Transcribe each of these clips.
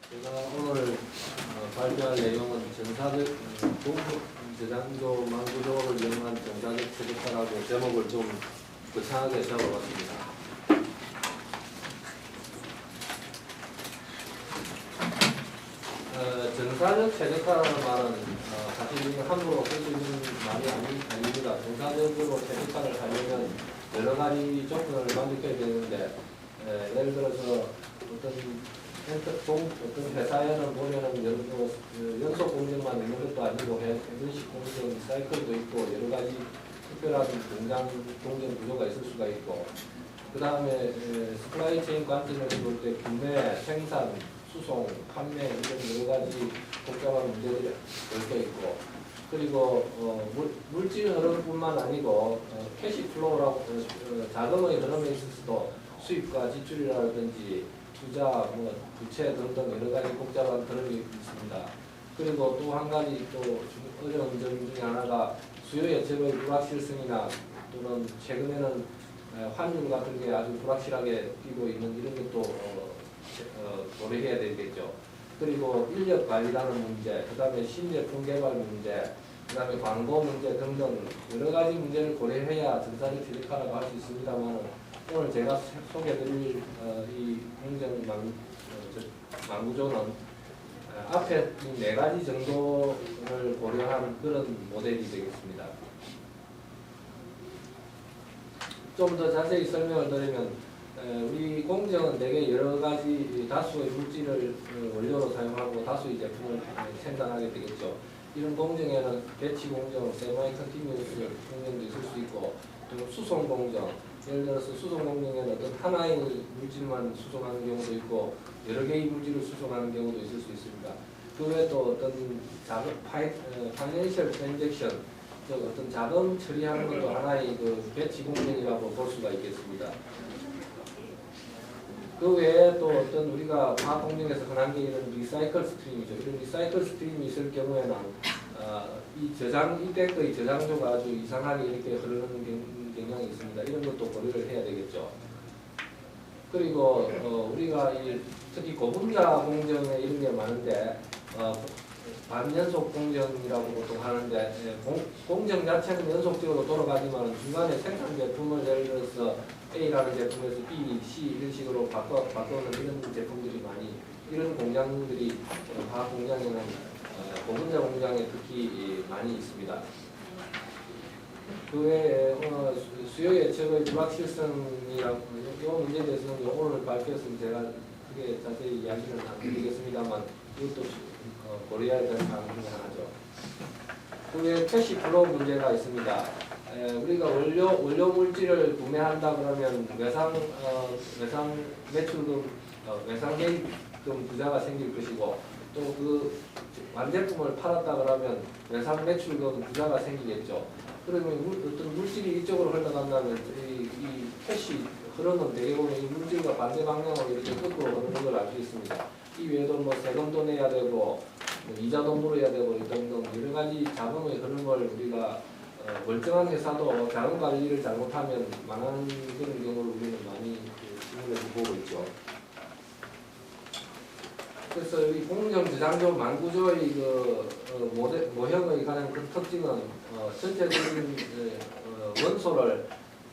제가 오늘 발표할 내용은 전사적 동북 저장조 망구조를 이용한 전사적 최적화라고 제목을 좀 거창하게 적어봤습니다. 전사적 최적화라는 말은 사실 함부로 쓸 수 있는 말이 아닙니다. 전사적으로 최적화를 하려면 여러 가지 조건을 만족해야 되는데, 예를 들어서 어떤 회사에는 보면은 연속 공정만 있는 것도 아니고 회전식 공정, 사이클도 있고 여러 가지 특별한 공장 공정 구조가 있을 수가 있고, 그 다음에 스플라이 체인 관점에서 볼 때 구매, 생산, 수송, 판매 이런 여러 가지 복잡한 문제들이 얽혀 있고, 그리고 물질 흐름뿐만 아니고 캐시 플로우라고 자금의 흐름에 있어서도 수입과 지출이라든지 투자, 부채 등등 여러 가지 복잡한 흐름이 있습니다. 그리고 또 한 가지 또 어려운 점 중에 하나가 수요 예측의 불확실성이나 또는 최근에는 환율 같은 게 아주 불확실하게 뛰고 있는 이런 것도 고려해야 되겠죠. 그리고 인력 관리라는 문제, 그 다음에 신제품 개발 문제, 그 다음에 광고 문제 등등 여러 가지 문제를 고려해야 전사적 최적화라고 할 수 있습니다만, 오늘 제가 소개해드릴 이 공정 망구조는 앞에 이 4가지 정도를 고려한 그런 모델이 되겠습니다. 좀 더 자세히 설명을 드리면, 우리 공정은 대개 여러 가지 다수의 물질을 원료로 사용하고 다수의 제품을 생산하게 되겠죠. 이런 공정에는 배치 공정, 세마이 컨티뉴어스 공정도 있을 수 있고, 또 수송 공정, 예를 들어서 수송 공정에는 어떤 하나의 물질만 수송하는 경우도 있고 여러 개의 물질을 수송하는 경우도 있을 수 있습니다. 그 외에 또 어떤 파이낸셜 트랜잭션, 즉 어떤 자금 처리하는 것도 하나의 그 배치 공정이라고 볼 수가 있겠습니다. 그 외에 또 어떤 우리가 화학 공정에서 흔한 게 이런 리사이클 스트림이죠. 이런 리사이클 스트림이 있을 경우에는 이때의 저장조가 아주 이상하게 이렇게 흐르는 경향이 있습니다. 이런 것도 고려를 해야 되겠죠. 그리고 우리가 특히 고분자 공정에 이런 게 많은데, 반연속 공정이라고 보통 하는데, 공정 자체는 연속적으로 돌아가지만 중간에 생산 제품을 예를 들어서 A라는 제품에서 B, C 이런 식으로 바꿔오는 이런 제품들이 이런 공장들이 화학 공장에는 고분자 공장에 특히 많이 있습니다. 그 외에 수요 예측의 불확실성이라고 이 문제에 대해서는 오늘 발표에서 제가 크게 자세히 이야기는 안 드리겠습니다만 이것도 고려해야 되는 사항 중에 하나죠. 그 외에 캐시 플로우 문제가 있습니다. 우리가 원료 물질을 구매한다 그러면 외상 매출금, 외상 개입금 부자가 생길 것이고, 또 그 완제품을 팔았다 그러면 외상 매출금 부자가 생기겠죠. 그러면 어떤 물질이 이쪽으로 흘러간다면 이 캐시 흐르는 대개 보면 이 물질과 반대 방향으로 이렇게 거꾸로 흐르는 걸 알 수 있습니다. 이 외에도 세금도 내야 되고 이자도 물어야 되고 등등 여러 가지 자금의 흐름을 우리가 멀쩡한 회사도 자금 관리를 잘못하면 망하는 그런 경우를 우리는 많이 신문에서 보고 있죠. 그래서 이 공정 저장조 망구조의 모형의 가장 큰 특징은 전체적인 원소를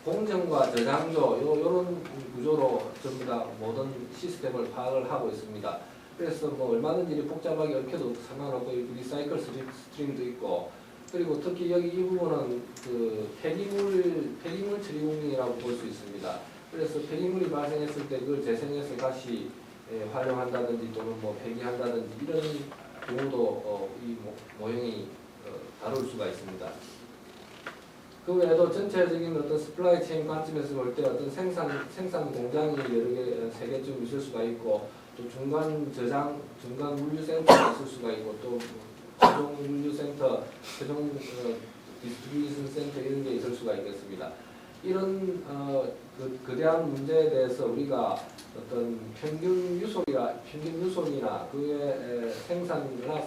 공정과 저장조 이런 구조로 전부 다 모든 시스템을 파악을 하고 있습니다. 그래서 얼마든지 복잡하게 얽혀도 상관없고 리사이클 스트림도 있고, 그리고 특히 여기 이 부분은 그 폐기물 처리 공정이라고 볼 수 있습니다. 그래서 폐기물이 발생했을 때 그걸 재생해서 다시 활용한다든지 또는 폐기한다든지 이런 경우도 이 모형이 다룰 수가 있습니다. 그 외에도 전체적인 어떤 스플라이 체인 관점에서 볼 때 어떤 생산 공장이 세 개쯤 있을 수가 있고, 또 중간 물류센터가 있을 수가 있고, 또 최종 물류센터, 최종 디스트리뷰션 센터 이런 게 있을 수가 있겠습니다. 이런 거대한 문제에 대해서 우리가 어떤 평균 유속이나 그의 생산이나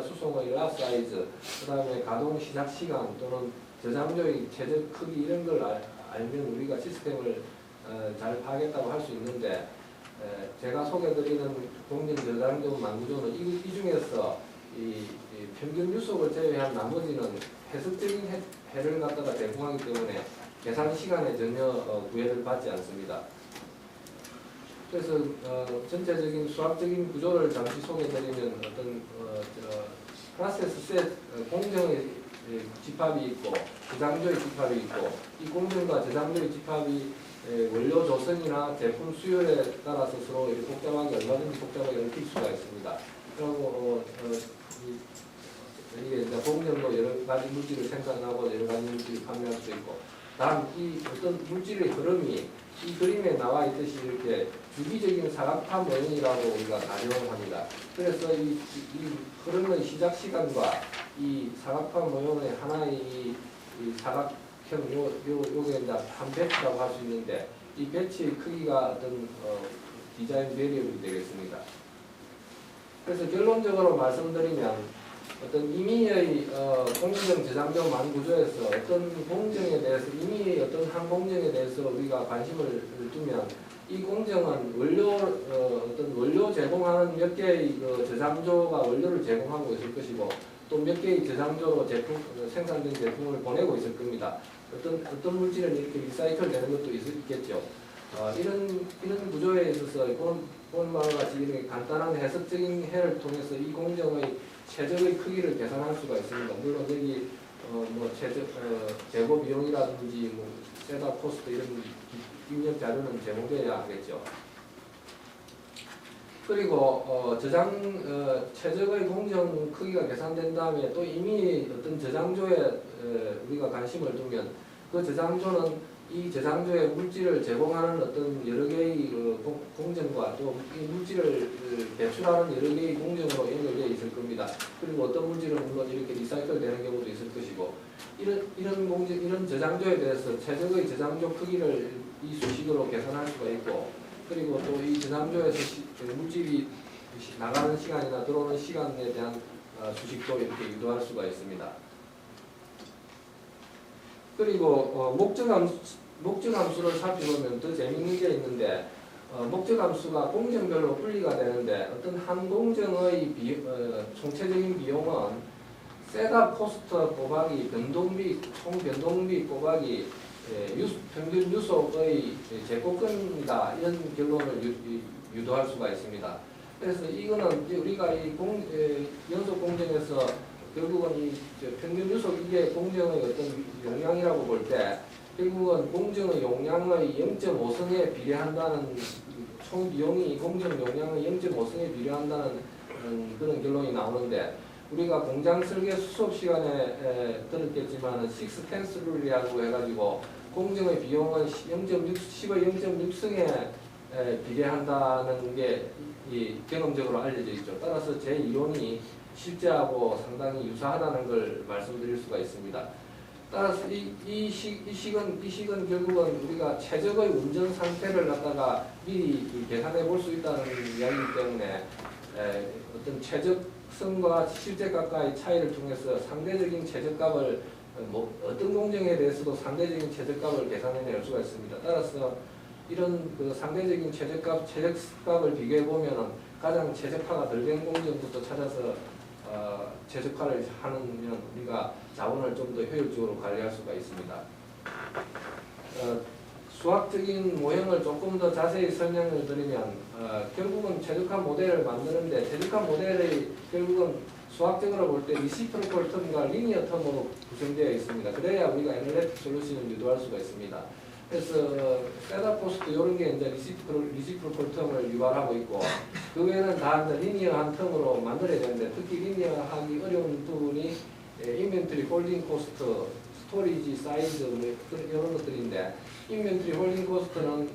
수송의 라 사이즈, 그 다음에 가동 시작 시간 또는 저장조의 최적 크기 이런 걸 알면 우리가 시스템을 잘 파악했다고 할 수 있는데, 제가 소개드리는 공정 저장조 만구조는 이 중에서 이 평균 유속을 제외한 나머지는 해석적인 해를 갖다가 제공하기 때문에 계산 시간에 전혀 구애를 받지 않습니다. 그래서 전체적인 수학적인 구조를 잠시 소개드리면 어떤 프로세스 셋 공정의 집합이 있고 저장조의 집합이 있고 이 공정과 저장조의 집합이 원료 조성이나 제품 수율에 따라서 서로 이렇게 복잡하게 얼마든지 복잡하게 얽힐 수가 있습니다. 그리고 이게 이제 공정도 여러 가지 물질을 생산하고 여러 가지 물질을 판매할 수 있고 다음 이 어떤 물질의 흐름이 이 그림에 나와 있듯이 이렇게 주기적인 사각판 모형이라고 우리가 가정을 합니다. 그래서 이 흐름의 시작 시간과 이 사각판 모형의 하나의 이 사각형 요게 이제 한 배치라고 할 수 있는데 이 배치의 크기가 어떤 디자인 베리어블이 되겠습니다. 그래서 결론적으로 말씀드리면 어떤 임의의 공정 저장조 만구조에서 어떤 공정에 대해서 임의의 어떤 한 공정에 대해서 우리가 관심을 두면 이 공정은 어떤 원료 제공하는 몇 개의 저장조가 원료를 제공하고 있을 것이고 또 몇 개의 저장조로 생산된 제품을 보내고 있을 겁니다. 어떤 물질은 이렇게 리사이클 되는 것도 있겠죠. 이런 구조에 있어서 본 바와 같이 이렇게 간단한 해석적인 해를 통해서 이 공정의 최적의 크기를 계산할 수가 있습니다. 물론 여기 재고 비용이라든지 셋업 코스트 이런 입력 자료는 제공되어야 하겠죠. 그리고 최적의 공정 크기가 계산된 다음에 또 이미 어떤 저장조에 우리가 관심을 두면 그 저장조는 이 저장조에 물질을 제공하는 어떤 여러 개의 공정과 또 이 물질을 배출하는 여러 개의 공정으로 연결되어 있을 겁니다. 그리고 어떤 물질은 물론 이렇게 리사이클 되는 경우도 있을 것이고 이런 저장조에 대해서 최적의 저장조 크기를 이 수식으로 계산할 수가 있고 그리고 또 이 저장조에서 물질이 나가는 시간이나 들어오는 시간에 대한 수식도 이렇게 유도할 수가 있습니다. 그리고 목적함수를 살펴보면 더 재미있는 게 있는데 목적함수가 공정별로 분리가 되는데 어떤 한 공정의 총체적인 비용은 셋업 코스트 곱하기 총 변동비 곱하기 평균 유속의 제곱근이다 이런 결론을 유도할 수가 있습니다. 그래서 이거는 우리가 이 연속 공정에서 결국은 이 평균 유속 이게 공정의 어떤 용량이라고 볼 때 결국은 공정의 용량의 0.5승에 비례한다는 총 비용이 공정 용량의 0.5승에 비례한다는 그런 결론이 나오는데 우리가 공장 설계 수업 시간에 들었겠지만 6tenth 룰이라고 해가지고 공정의 비용은 10의 0.6승에 비례한다는 게 경험적으로 알려져 있죠. 따라서 제 이론이 실제하고 상당히 유사하다는 걸 말씀드릴 수가 있습니다. 따라서 이 식은 결국은 우리가 최적의 운전 상태를 갖다가 미리 계산해 볼 수 있다는 이야기이기 때문에 어떤 최적성과 실제값과의 차이를 통해서 상대적인 최적값을 어떤 공정에 대해서도 상대적인 최적값을 계산해낼 수가 있습니다. 따라서 이런 상대적인 최적값을 비교해 보면은 가장 최적화가 덜 된 공정부터 찾아서 최적화를 하면 우리가 자원을 좀 더 효율적으로 관리할 수가 있습니다. 수학적인 모형을 조금 더 자세히 설명을 드리면 결국은 최적화 모델을 만드는데 최적화 모델이 결국은 수학적으로 볼 때 리시프로컬 텀과 리니어 텀으로 구성되어 있습니다. 그래야 우리가 애널리틱 솔루션을 유도할 수가 있습니다. 그래서 셋업 코스트 이런 게 이제 리시프로컬 텀을 유발하고 있고 그 외에는 다 리니어한 텀으로 만들어야 되는데 특히 리니어하기 어려운 부분이 인벤토리 홀딩 코스트, 스토리지 사이즈 이런 것들인데 인벤토리 홀딩 코스트는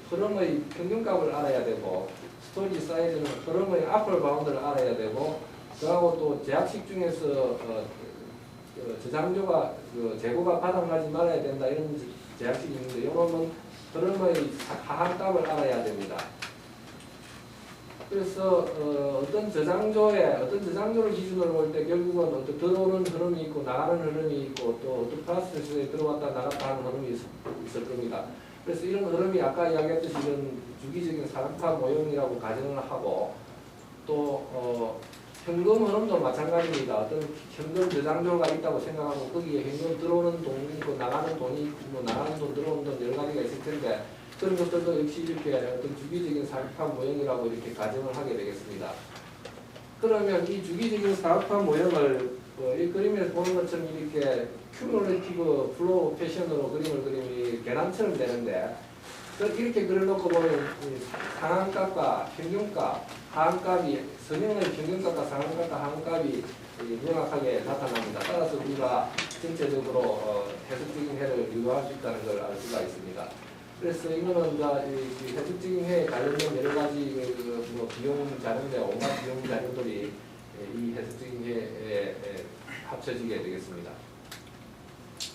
흐름의 평균값을 알아야 되고 스토리지 사이즈는 흐름의 앞을 바운드를 알아야 되고 그하고 또 제약식 중에서 저장조가 재고가 바닥나지 말아야 된다 이런 제약식이 있는데 이거는 흐름의 하한값을 알아야 됩니다. 그래서 어떤 저장조를 기준으로 볼 때 결국은 어떤 들어오는 흐름이 있고 나가는 흐름이 있고 또 어떤 프로세스에 들어왔다 나갔다 하는 흐름이 있을 겁니다. 그래서 이런 흐름이 아까 이야기했듯이 이런 주기적인 산업화 모형이라고 가정을 하고 또 현금 흐름도 마찬가지입니다. 어떤 현금 저장소가 있다고 생각하고 거기에 현금 들어오는 돈이 있고 나가는 돈이 있고 나가는 돈 들어오는 돈 여러 가지가 있을 텐데 그런 것들도 역시 이렇게 어떤 주기적인 산업화 모형이라고 이렇게 가정을 하게 되겠습니다. 그러면 이 주기적인 산업화 모형을 이 그림에서 보는 것처럼 이렇게 큐뮬레이티브 플로우 패션으로 그림을 그리면 계란처럼 되는데 이렇게 그려놓고 보면 상한값과 평균값, 하한값이 선형의 평균값과 상한값과 하한값이 명확하게 나타납니다. 따라서 우리가 전체적으로 해석적인 해를 유도할 수 있다는 걸 알 수가 있습니다. 그래서 이거는 이제 해석적인 해에 관련된 여러 가지 뭐 비용 자료인데 온갖 비용 자료들이 이 해석적인 해에 합쳐지게 되겠습니다.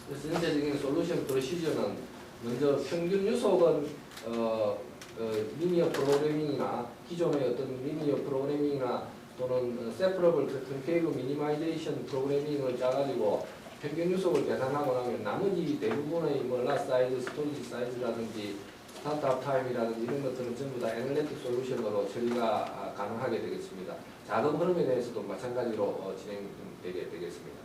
그래서 전체적인 솔루션 프로시저는 먼저 평균 유속은 리니어 프로그래밍이나 기존의 어떤 리니어 프로그래밍이나 또는 세퍼러블 컨케이브 미니마이제이션 프로그래밍을 짜가지고 평균 유속을 계산하고 나면 나머지 대부분의 뭐 라 사이즈, 스토리지 사이즈라든지 스타트업 타임이라든지 이런 것들은 전부 다 애널리틱 솔루션으로 처리가 가능하게 되겠습니다. 자금 흐름에 대해서도 마찬가지로 진행되게 되겠습니다.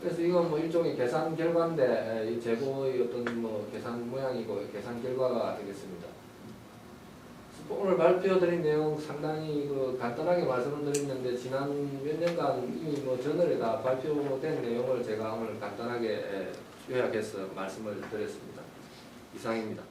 그래서 이건 뭐 일종의 계산 결과인데 이 제고의 어떤 뭐 계산 모양이고 계산 결과가 되겠습니다. 오늘 발표드린 내용 상당히 간단하게 말씀을 드렸는데 지난 몇 년간 이미 뭐 저널에 다 발표된 내용을 제가 오늘 간단하게 요약해서 말씀을 드렸습니다. 이상입니다.